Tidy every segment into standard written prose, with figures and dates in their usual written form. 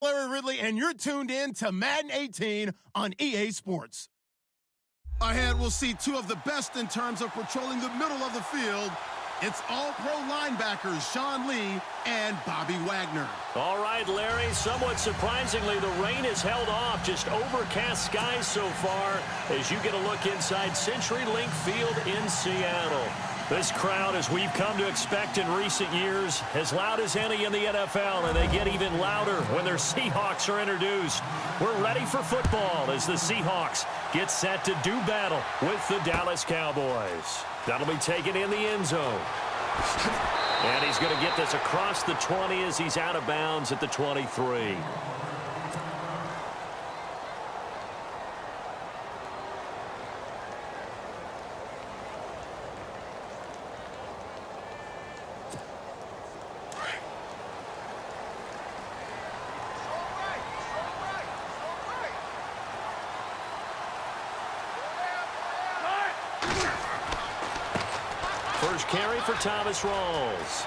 Larry Ridley, and you're tuned in to Madden 18 on EA Sports. Ahead, we'll see two of the best in terms of patrolling the middle of the field. It's all-pro linebackers Sean Lee and Bobby Wagner. All right, Larry, somewhat surprisingly, the rain has held off. Just overcast skies so far as you get a look inside CenturyLink Field in Seattle. This crowd, as we've come to expect in recent years, as loud as any in the NFL, and they get even louder when their Seahawks are introduced. We're ready for football as the Seahawks get set to do battle with the Dallas Cowboys. That'll be taken in the end zone. And he's going to get this across the 20 as he's out of bounds at the 23. First carry for Thomas Rawls.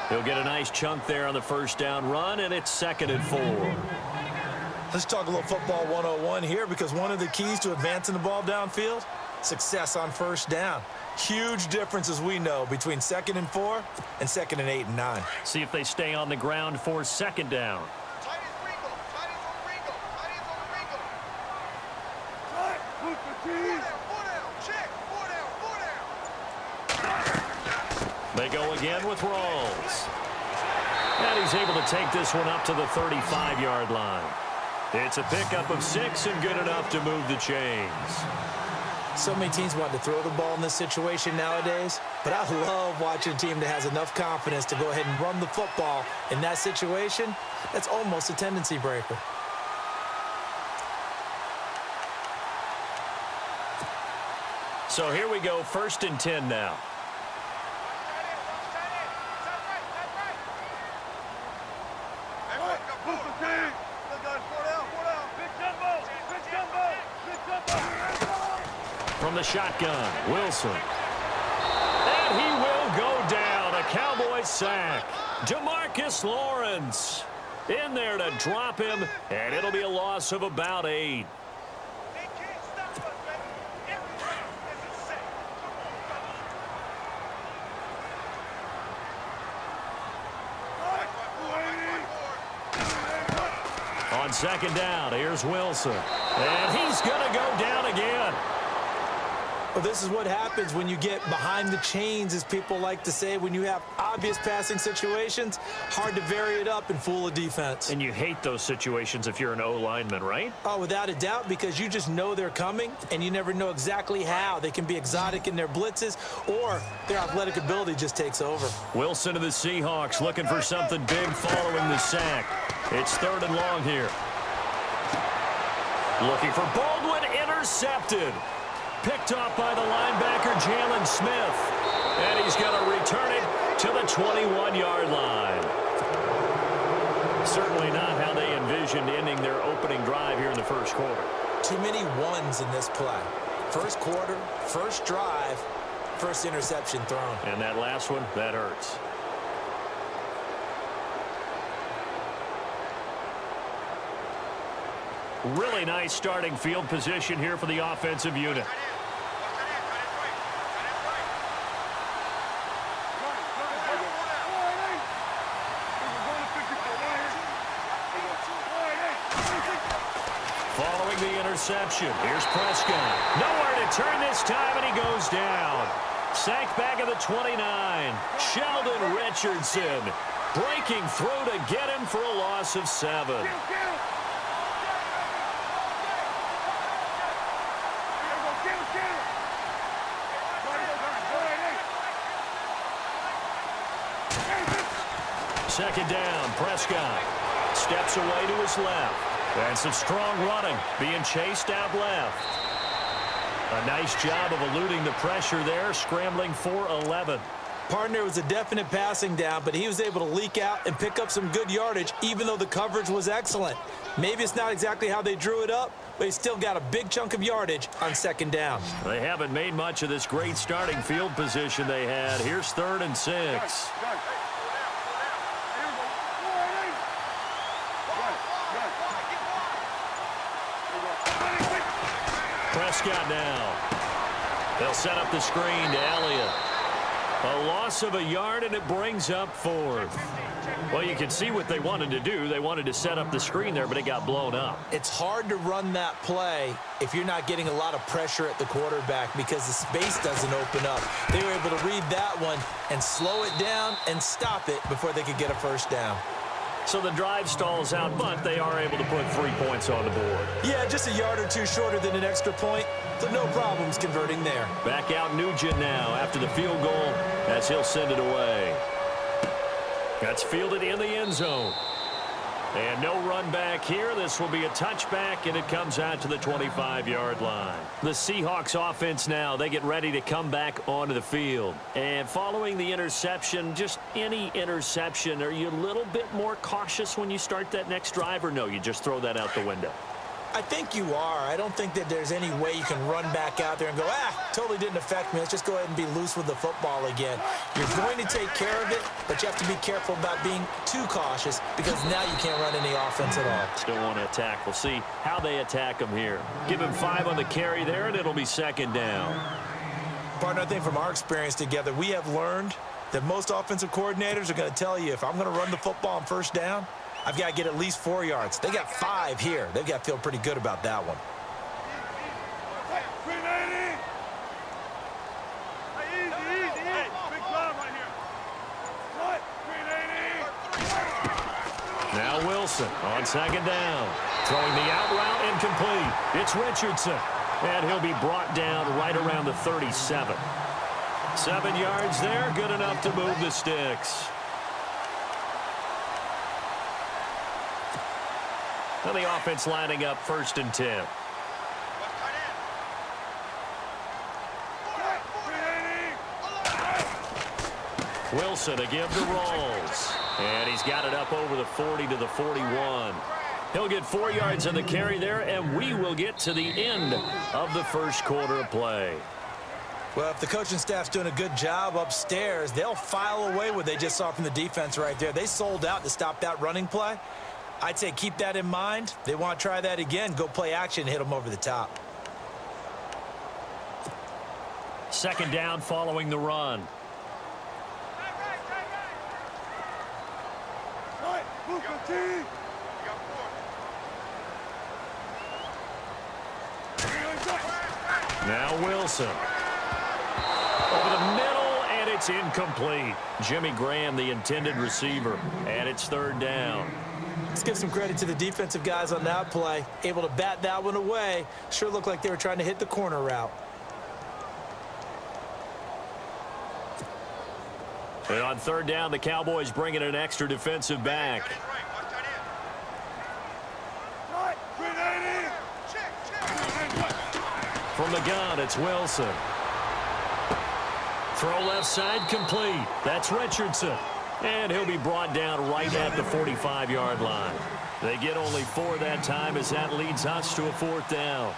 He'll get a nice chunk there on the first down run, and it's 2nd and 4. Let's talk a little football 101 here, because one of the keys to advancing the ball downfield, success on first down. Huge difference, as we know, between 2nd and 4 and 2nd and 8 and 9. See if they stay on the ground for 2nd down. They go again with Rawls. And he's able to take this one up to the 35-yard line. It's a pickup of 6 and good enough to move the chains. So many teams want to throw the ball in this situation nowadays, but I love watching a team that has enough confidence to go ahead and run the football in that situation. That's almost a tendency breaker. So here we go, 1st and 10 now. From the shotgun, Wilson. And he will go down. A Cowboy sack. DeMarcus Lawrence in there to drop him, and it'll be a loss of about 8. On 2nd down, here's Wilson. And he's going to go down again. Well, this is what happens when you get behind the chains, as people like to say. When you have obvious passing situations, hard to vary it up and fool a defense. And you hate those situations if you're an O-lineman, right? Oh, without a doubt, because you just know they're coming, and you never know exactly how. They can be exotic in their blitzes, or their athletic ability just takes over. Wilson of the Seahawks looking for something big following the sack. It's 3rd and long here. Looking for Baldwin, intercepted. Picked off by the linebacker, Jalen Smith. And he's going to return it to the 21-yard line. Certainly not how they envisioned ending their opening drive here in the first quarter. Too many ones in this play. First quarter, first drive, first interception thrown. And that last one, that hurts. Really nice starting field position here for the offensive unit. Following the interception, here's Prescott. Nowhere to turn this time, and he goes down. Sacked back at the 29. Sheldon Richardson breaking through to get him for a loss of 7. Second down, Prescott steps away to his left. And some strong running, being chased out left. A nice job of eluding the pressure there, scrambling for 11. Partner was a definite passing down, but he was able to leak out and pick up some good yardage, even though the coverage was excellent. Maybe it's not exactly how they drew it up, but he still got a big chunk of yardage on 2nd down. They haven't made much of this great starting field position they had. Here's 3rd and 6. Prescott now. They'll set up the screen to Elliott. A loss of a yard, and it brings up 4th. Well, you can see what they wanted to do. They wanted to set up the screen there, but it got blown up. It's hard to run that play if you're not getting a lot of pressure at the quarterback because the space doesn't open up. They were able to read that one and slow it down and stop it before they could get a first down. So the drive stalls out, but they are able to put 3 points on the board. Yeah, just a yard or two shorter than an extra point, so no problems converting there. Back out Nugent now after the field goal as he'll send it away. That's fielded in the end zone. And no run back here. This will be a touchback, and it comes out to the 25-yard line. The Seahawks offense now, they get ready to come back onto the field. And following the interception, just any interception, are you a little bit more cautious when you start that next drive, or no, you just throw that out the window? I think you are. I don't think that there's any way you can run back out there and go, totally didn't affect me. Let's just go ahead and be loose with the football again. You're going to take care of it, but you have to be careful about being too cautious because now you can't run any offense at all. Still want to attack. We'll see how they attack them here. Give him 5 on the carry there, and it'll be 2nd down. Partner, I think from our experience together, we have learned that most offensive coordinators are going to tell you if I'm going to run the football on first down, I've got to get at least 4 yards. They got 5 here. They've got to feel pretty good about that one. Now Wilson on 2nd down. Throwing the out route incomplete. It's Richardson. And he'll be brought down right around the 37. 7 yards there. Good enough to move the sticks. And the offense lining up 1st and 10. Wilson again to Rolls. And he's got it up over the 40 to the 41. He'll get 4 yards on the carry there, and we will get to the end of the first quarter of play. Well, if the coaching staff's doing a good job upstairs, they'll file away what they just saw from the defense right there. They sold out to stop that running play. I'd say keep that in mind. They want to try that again. Go play action, hit them over the top. 2nd down following the run. Now Wilson. Over the middle, and it's incomplete. Jimmy Graham, the intended receiver, and it's 3rd down. Let's give some credit to the defensive guys on that play. Able to bat that one away. Sure looked like they were trying to hit the corner route. And on 3rd down, the Cowboys bring in an extra defensive back. From the gun, it's Wilson. Throw left side complete. That's Richardson. And he'll be brought down right at the 45-yard line. They get only 4 that time as that leads us to a 4th down.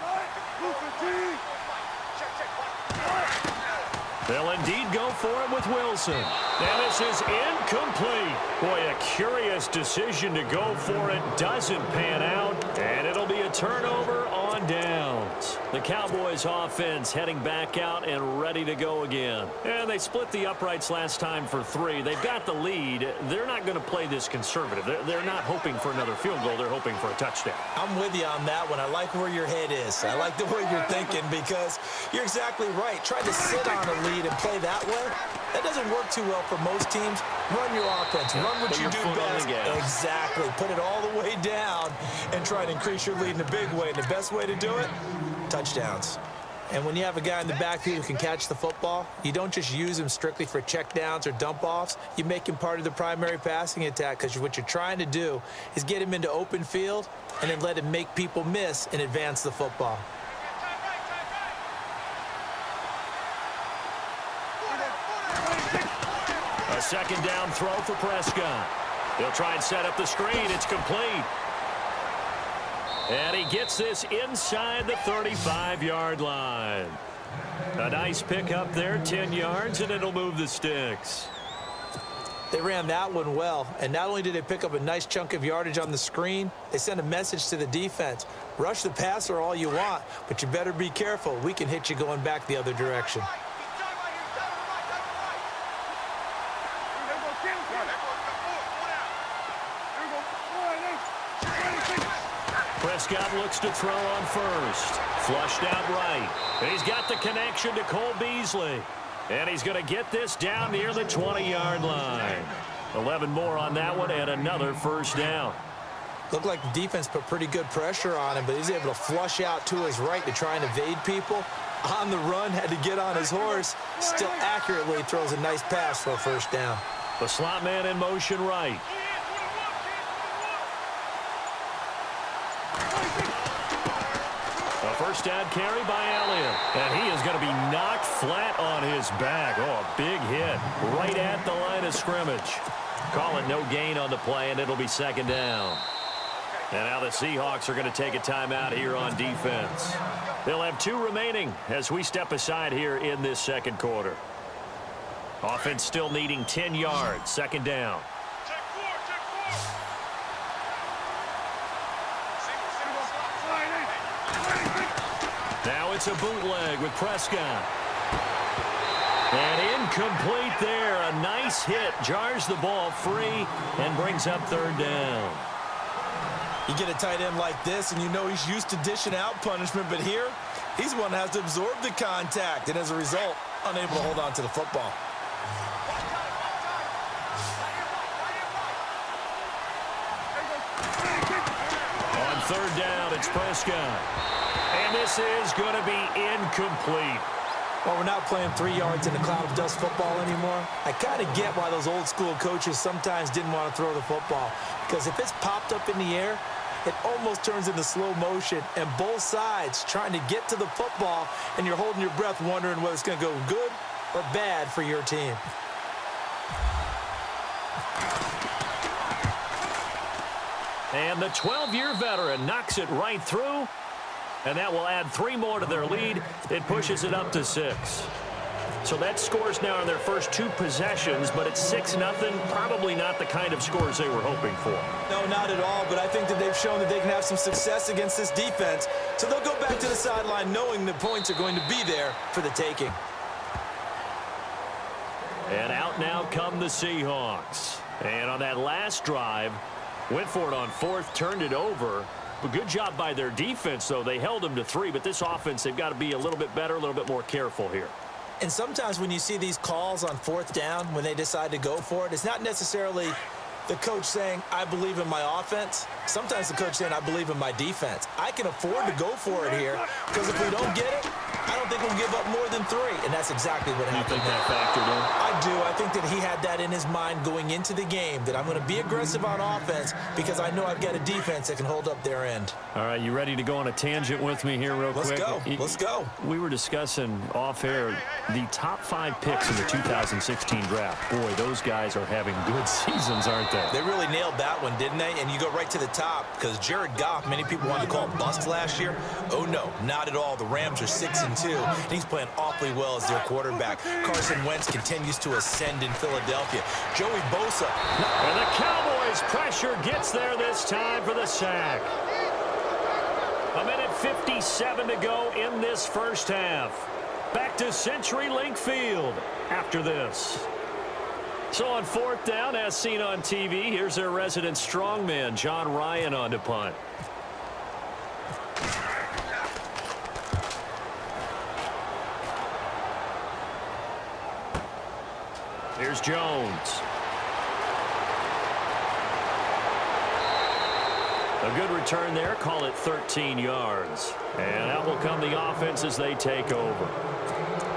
They'll indeed go for it with Wilson. And this is incomplete. Boy, a curious decision to go for it. Doesn't pan out. And it'll be a turnover on downs. The Cowboys offense heading back out and ready to go again. And they split the uprights last time for 3. They've got the lead. They're not going to play this conservative. They're not hoping for another field goal. They're hoping for a touchdown. I'm with you on that one. I like where your head is. I like the way you're thinking because you're exactly right. Try to sit on a lead and play that way. That doesn't work too well for most teams. Run your offense. Run what you do best. Exactly. Put it all the way down and try to increase your lead in a big way. And the best way to do it, touchdowns. And when you have a guy in the backfield who can catch the football, you don't just use him strictly for checkdowns or dump-offs. You make him part of the primary passing attack because what you're trying to do is get him into open field and then let him make people miss and advance the football. A 2nd down throw for Prescott. He'll try and set up the screen. It's complete. And he gets this inside the 35-yard line. A nice pickup there, 10 yards, and it'll move the sticks. They ran that one well, and not only did they pick up a nice chunk of yardage on the screen, they sent a message to the defense. Rush the passer all you want, but you better be careful. We can hit you going back the other direction. Prescott looks to throw on first. Flushed out right. He's got the connection to Cole Beasley. And he's going to get this down near the 20-yard line. 11 more on that one and another first down. Looked like the defense put pretty good pressure on him, but he's able to flush out to his right to try and evade people. On the run, had to get on his horse. Still accurately throws a nice pass for a first down. The slot man in motion right. A first down carry by Elliott. And he is going to be knocked flat on his back. Oh, a big hit right at the line of scrimmage. Call it no gain on the play, and it'll be second down. And now the Seahawks are going to take a timeout here on defense. They'll have 2 remaining as we step aside here in this second quarter. Offense still needing 10 yards. Second down. Now it's a bootleg with Prescott. And incomplete there. A nice hit. Jars the ball free and brings up third down. You get a tight end like this, and you know he's used to dishing out punishment, but here, he's the one that has to absorb the contact, and as a result, unable to hold on to the football. On third down, it's Prescott. And this is going to be incomplete. Well, we're not playing 3 yards in a cloud of dust football anymore. I kind of get why those old school coaches sometimes didn't want to throw the football. Because if it's popped up in the air, it almost turns into slow motion. And both sides trying to get to the football, and you're holding your breath wondering whether it's going to go good or bad for your team. And the 12-year veteran knocks it right through. And that will add 3 more to their lead. It pushes it up to 6. So that scores now in their first 2 possessions, but it's 6-0. Probably not the kind of scores they were hoping for. No, not at all, but I think that they've shown that they can have some success against this defense. So they'll go back to the sideline knowing the points are going to be there for the taking. And out now come the Seahawks. And on that last drive, went for it on 4th, turned it over. A good job by their defense, though. They held them to 3, but this offense, they've got to be a little bit better, a little bit more careful here. And sometimes when you see these calls on 4th down, when they decide to go for it, it's not necessarily the coach saying, I believe in my offense. Sometimes the coach saying, I believe in my defense. I can afford to go for it here, because if we don't get it, I don't think we'll give up more than 3. And that's exactly what happened. You think that factored in? I do. I think that he had that in his mind going into the game, that I'm going to be aggressive on offense because I know I've got a defense that can hold up their end. All right, you ready to go on a tangent with me here real quick? Let's go. We were discussing off air the top 5 picks in the 2016 draft. Boy, those guys are having good seasons, aren't they? They really nailed that one, didn't they? And you go right to the top because Jared Goff, many people wanted to call him bust last year. Oh, no, not at all. The Rams are 6-2, and he's playing awfully well as their quarterback. Carson Wentz continues to ascend in Philadelphia. Joey Bosa. And the Cowboys' pressure gets there this time for the sack. 1:57 to go in this first half. Back to CenturyLink Field after this. So on 4th down, as seen on TV, here's their resident strongman, John Ryan, on to punt. Here's Jones. A good return there. Call it 13 yards. And out will come the offense as they take over.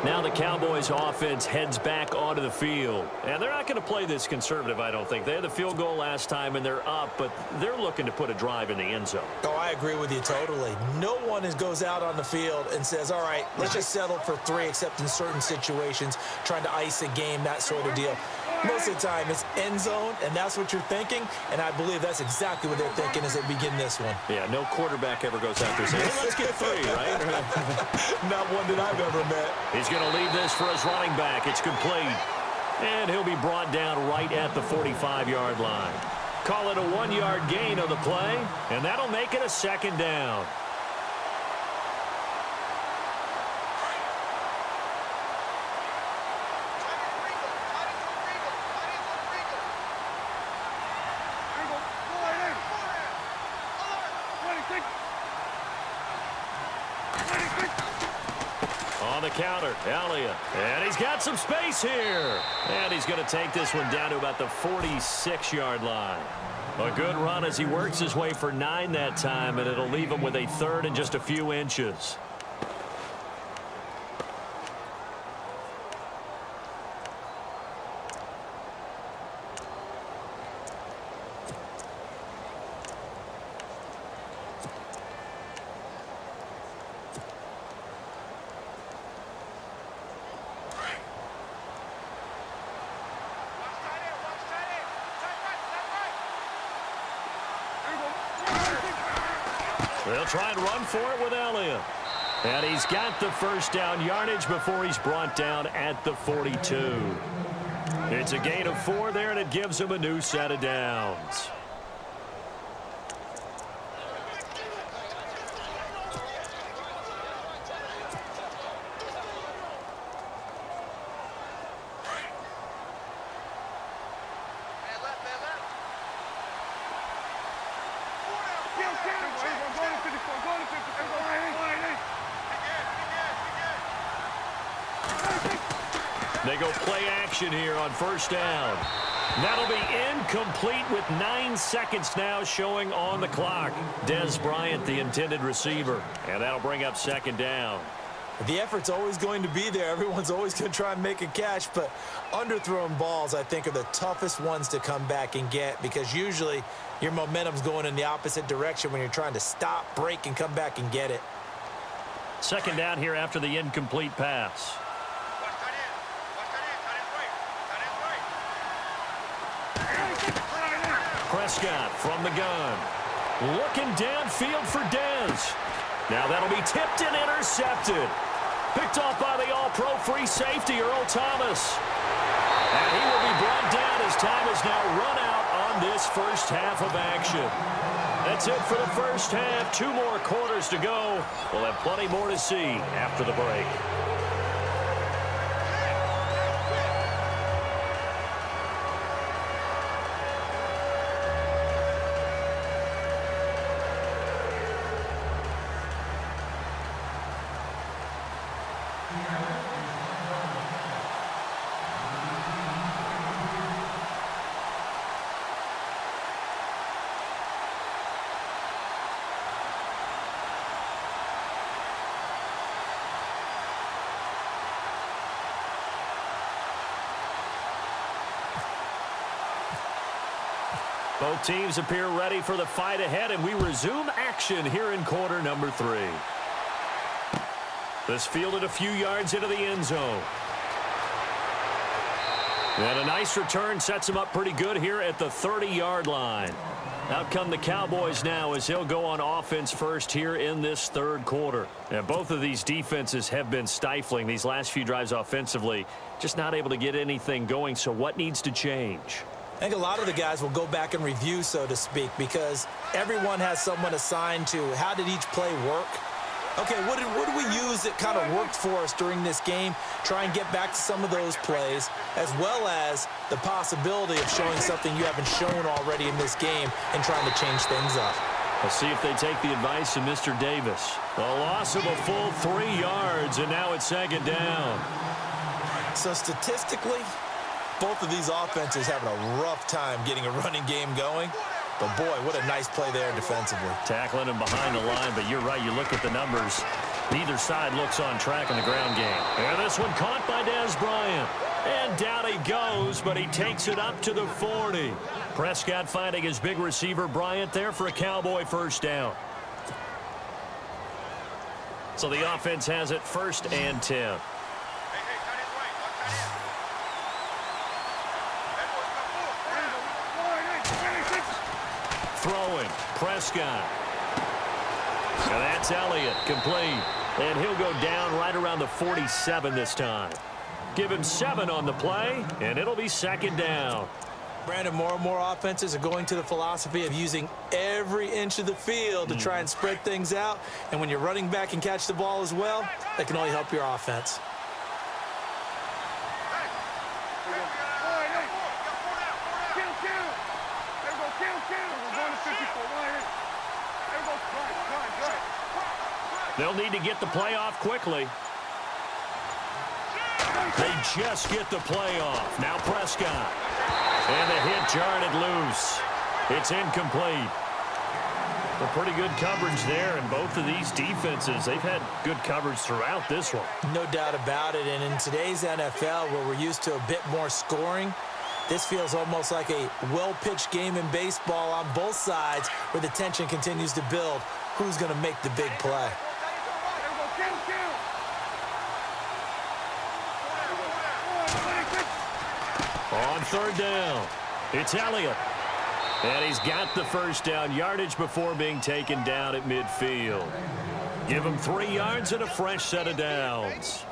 Now the Cowboys offense heads back onto the field. And they're not going to play this conservative, I don't think. They had the field goal last time, and they're up, but they're looking to put a drive in the end zone. Oh, I agree with you totally. No one goes out on the field and says, all right, let's just settle for 3, except in certain situations, trying to ice a game, that sort of deal. Most of the time, it's end zone, and that's what you're thinking, and I believe that's exactly what they're thinking as they begin this one. Yeah, no quarterback ever goes out there saying, hey, let's get 3, right? Not one that I've ever met. He's going to leave this for his running back. It's complete. And he'll be brought down right at the 45-yard line. Call it a 1-yard gain on the play, and that'll make it a second down. On the counter, Elliott. And he's got some space here. And he's going to take this one down to about the 46-yard line. A good run as he works his way for 9 that time, and it'll leave him with a third and just a few inches. They'll try and run for it with Elliott. And he's got the first down yardage before he's brought down at the 42. It's a gain of 4 there, and it gives him a new set of downs. They go play action here on first down. That'll be incomplete with 9 seconds now showing on the clock. Dez Bryant, the intended receiver, and that'll bring up second down. The effort's always going to be there. Everyone's always going to try and make a catch, but underthrown balls, I think, are the toughest ones to come back and get because usually your momentum's going in the opposite direction when you're trying to stop, break, and come back and get it. Second down here after the incomplete pass. Prescott from the gun. Looking downfield for Dez. Now that'll be tipped and intercepted. Picked off by the all-pro free safety, Earl Thomas. And he will be brought down as time is now run out on this first half of action. That's it for the first half. 2 more quarters to go. We'll have plenty more to see after the break. Both teams appear ready for the fight ahead, and we resume action here in quarter number 3. This fielded a few yards into the end zone. And a nice return sets him up pretty good here at the 30-yard line. Out come the Cowboys now as he'll go on offense first here in this third quarter. And both of these defenses have been stifling these last few drives offensively. Just not able to get anything going, so what needs to change? I think a lot of the guys will go back and review, so to speak, because everyone has someone assigned to how did each play work. Okay, what did we use that kind of worked for us during this game? Try and get back to some of those plays, as well as the possibility of showing something you haven't shown already in this game and trying to change things up. Let's see if they take the advice of Mr. Davis. A loss of a full 3 yards, and now it's second down. So statistically, both of these offenses having a rough time getting a running game going. But, boy, what a nice play there defensively. Tackling him behind the line, but you're right. You look at the numbers. Neither side looks on track in the ground game. And this one caught by Dez Bryant. And down he goes, but he takes it up to the 40. Prescott finding his big receiver, Bryant, there for a Cowboy first down. So the offense has it 1st and 10. Throwing, Prescott. And that's Elliott, complete. And he'll go down right around the 47 this time. Give him 7 on the play, and it'll be second down. Brandon, more and more offenses are going to the philosophy of using every inch of the field to try and spread things out. And when you're running back and catch the ball as well, that can only help your offense. They'll need to get the play off quickly. They just get the play off. Now Prescott. And the hit jarred it loose. It's incomplete. Well, pretty good coverage there, and both of these defenses, they've had good coverage throughout this one. No doubt about it, and in today's NFL, where we're used to a bit more scoring, this feels almost like a well-pitched game in baseball on both sides, where the tension continues to build. Who's going to make the big play? On third down, it's Elliott. And he's got the first down yardage before being taken down at midfield. Give him 3 yards and a fresh set of downs.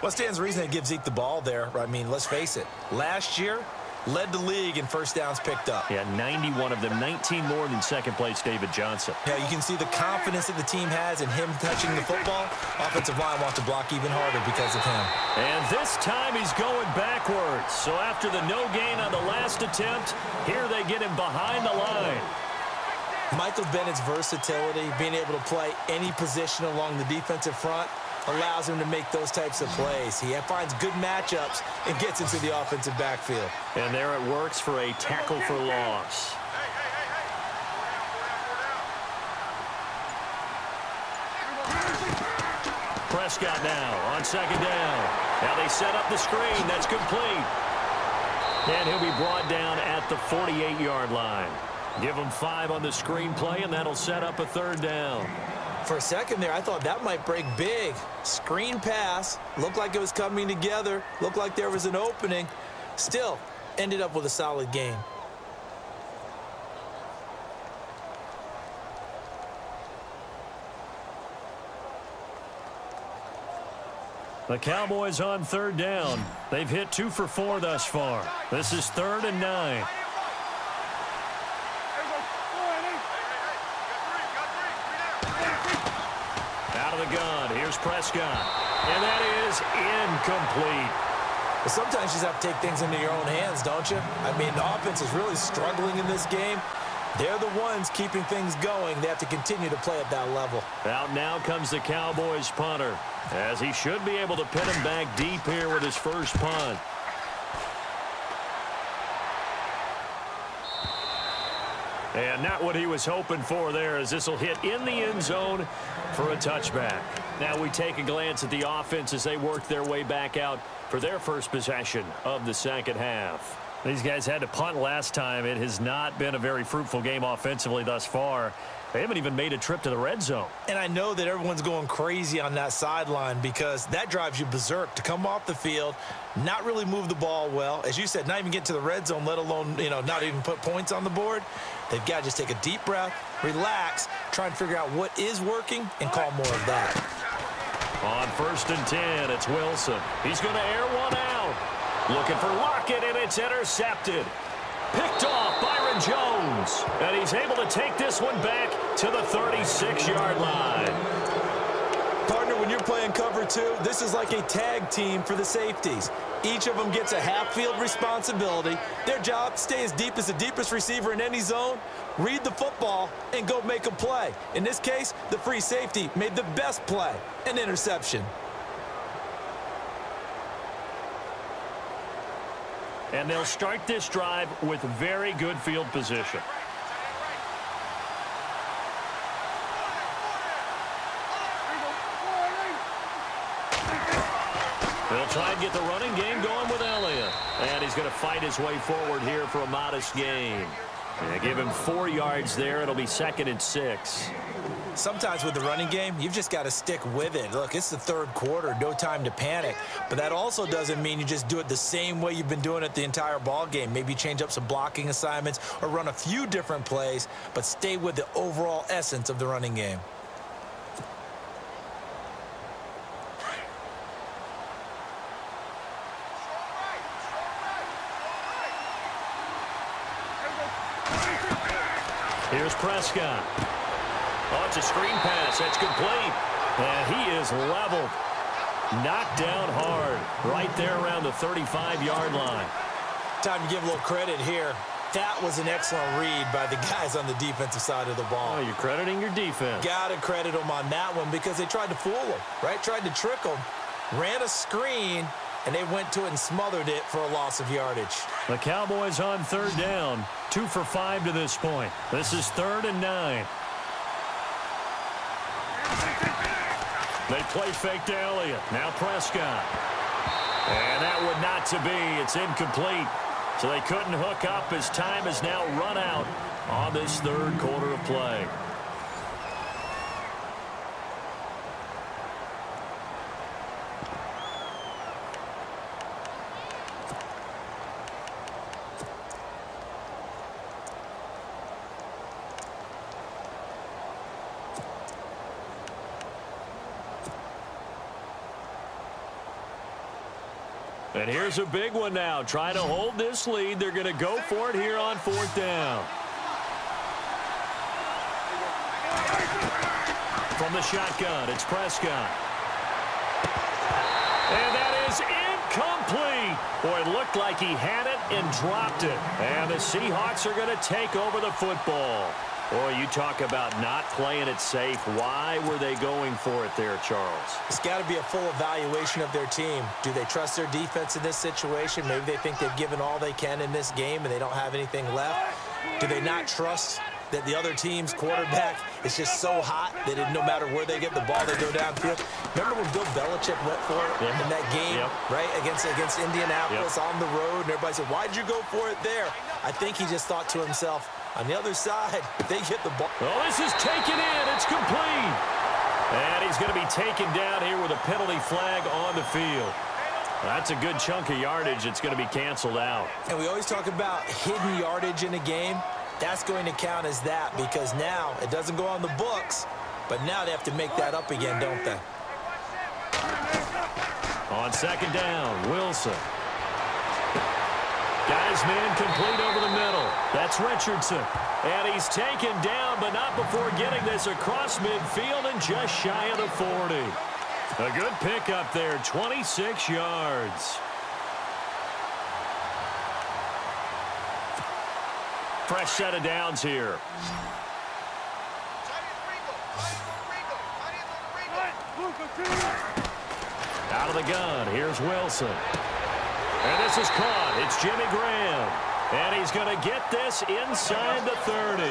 What stands to reason to give Zeke the ball there? I mean, let's face it. Last year, led the league in first downs picked up. Yeah, 91 of them, 19 more than second-place David Johnson. Yeah, you can see the confidence that the team has in him touching the football. Offensive line wants to block even harder because of him. And this time he's going backwards. So after the no gain on the last attempt, here they get him behind the line. Michael Bennett's versatility, being able to play any position along the defensive front, allows him to make those types of plays. He finds good matchups and gets into the offensive backfield. And there it works for a tackle for loss. Prescott now on second down. Now they set up the screen. That's complete. And he'll be brought down at the 48-yard line. Give him 5 on the screen play, and that'll set up a third down. For a second there, I thought that might break big. Screen pass. Looked like it was coming together. Looked like there was an opening. Still, ended up with a solid game. The Cowboys on third down. They've hit 2 for 4 thus far. This is 3rd and 9. Out of the gun. Here's Prescott. And that is incomplete. But sometimes you just have to take things into your own hands, don't you? I mean, the offense is really struggling in this game. They're the ones keeping things going. They have to continue to play at that level. Out now comes the Cowboys punter, as he should be able to pin him back deep here with his first punt. And not what he was hoping for there, as this will hit in the end zone for a touchback. Now we take a glance at the offense as they work their way back out for their first possession of the second half. These guys had to punt last time. It has not been a very fruitful game offensively thus far. They haven't even made a trip to the red zone. And I know that everyone's going crazy on that sideline because that drives you berserk to come off the field, not really move the ball well. As you said, not even get to the red zone, let alone, not even put points on the board. They've got to just take a deep breath, relax, try and figure out what is working, and call more of that. On 1st and 10, it's Wilson. He's going to air one out. Looking for Lockett, and it's intercepted. Picked off Byron Jones. And he's able to take this one back to the 36-yard line. Partner, when you're playing cover 2, this is like a tag team for the safeties. Each of them gets a half-field responsibility. Their job, stay as deep as the deepest receiver in any zone, read the football, and go make a play. In this case, the free safety made the best play, an interception. And they'll start this drive with very good field position. They'll try and get the running game going with Elliott. And he's going to fight his way forward here for a modest gain. And give him 4 yards there. It'll be 2nd and 6. Sometimes with the running game, you've just got to stick with it. Look, it's the 3rd quarter, no time to panic. But that also doesn't mean you just do it the same way you've been doing it the entire ball game. Maybe change up some blocking assignments or run a few different plays, but stay with the overall essence of the running game. Here's Prescott. Oh, it's a screen pass. That's complete. And he is leveled. Knocked down hard. Right there around the 35-yard line. Time to give a little credit here. That was an excellent read by the guys on the defensive side of the ball. Oh, you're crediting your defense. Got to credit them on that one because they tried to fool them, right? Tried to trick them. Ran a screen, and they went to it and smothered it for a loss of yardage. The Cowboys on 3rd down. 2 for 5 to this point. This is 3rd and 9. They play fake to Elliott. Now Prescott. And that would not to be. It's incomplete. So they couldn't hook up as time has now run out on this 3rd quarter of play. And here's a big one now. Trying to hold this lead. They're going to go for it here on 4th down. From the shotgun, it's Prescott. And that is incomplete. Boy, it looked like he had it and dropped it. And the Seahawks are going to take over the football. Boy, you talk about not playing it safe. Why were they going for it there, Charles? It's got to be a full evaluation of their team. Do they trust their defense in this situation? Maybe they think they've given all they can in this game and they don't have anything left. Do they not trust that the other team's quarterback is just so hot that no matter where they get the ball, they go downfield? Remember when Bill Belichick went for it in that game, right, against Indianapolis on the road, and everybody said, why'd you go for it there? I think he just thought to himself, on the other side, if they get the ball. Oh, this is taken in. It's complete. And he's going to be taken down here with a penalty flag on the field. That's a good chunk of yardage. It's going to be canceled out. And we always talk about hidden yardage in a game. That's going to count as that because now it doesn't go on the books, but now they have to make that up again, don't they? On 2nd down, Wilson. Guys, man, complete over the middle. That's Richardson. And he's taken down, but not before getting this across midfield and just shy of the 40. A good pickup there, 26 yards. Fresh set of downs here. Out of the gun, here's Wilson. And this is caught. It's Jimmy Graham. And he's going to get this inside the 30.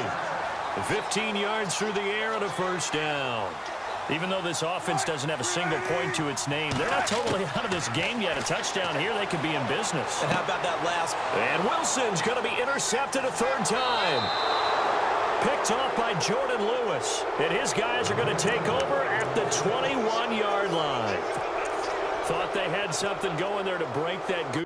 15 yards through the air and a 1st down. Even though this offense doesn't have a single point to its name, they're not totally out of this game yet. A touchdown here, they could be in business. And how about that last? And Wilson's going to be intercepted a 3rd time. Picked off by Jordan Lewis. And his guys are going to take over at the 21-yard line. Thought they had something going there to break that.